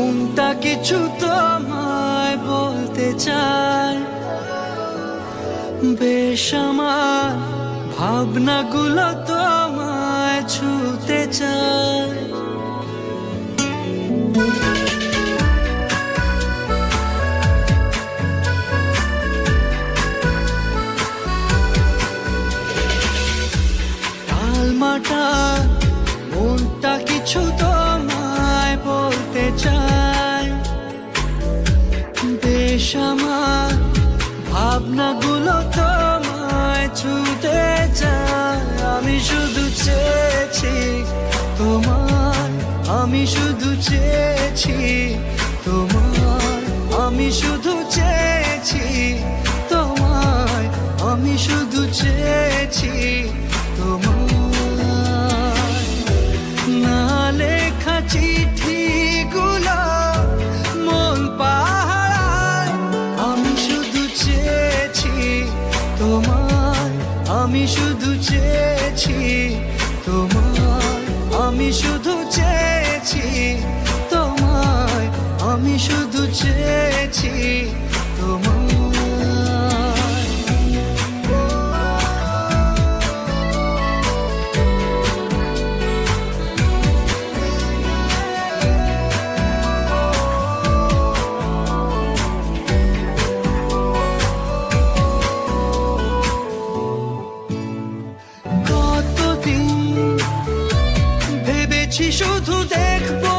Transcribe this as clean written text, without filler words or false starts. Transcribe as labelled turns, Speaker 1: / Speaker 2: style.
Speaker 1: মনটা কিছু তোমায় বলতে চায়, বেশ আমার ভাবনাগুলো তোমায় ছুতে চায়। টালমাটা মনটা কিছু তোমায় বলতে চায়, বেশ আমার ভাবনাগুলো তোমায় ছুতে চায়। আমি শুধু চেয়েছি তোমার, আমি শুধু চেয়েছি তোমার, আমি শুধু চেয়েছি তোমায়, আমি শুধু চেয়েছি তোমার। না লেখা চিঠিগুলো মন পাহারায়, আমি শুধু চেয়েছি তোমার, আমি শুধু চেয়েছি তোমার, আমি শুধু চেয়েছি তোমায়, আমি শুধু চেয়েছি তোমার। কতদিন ভেবেছি শুধু দেখবো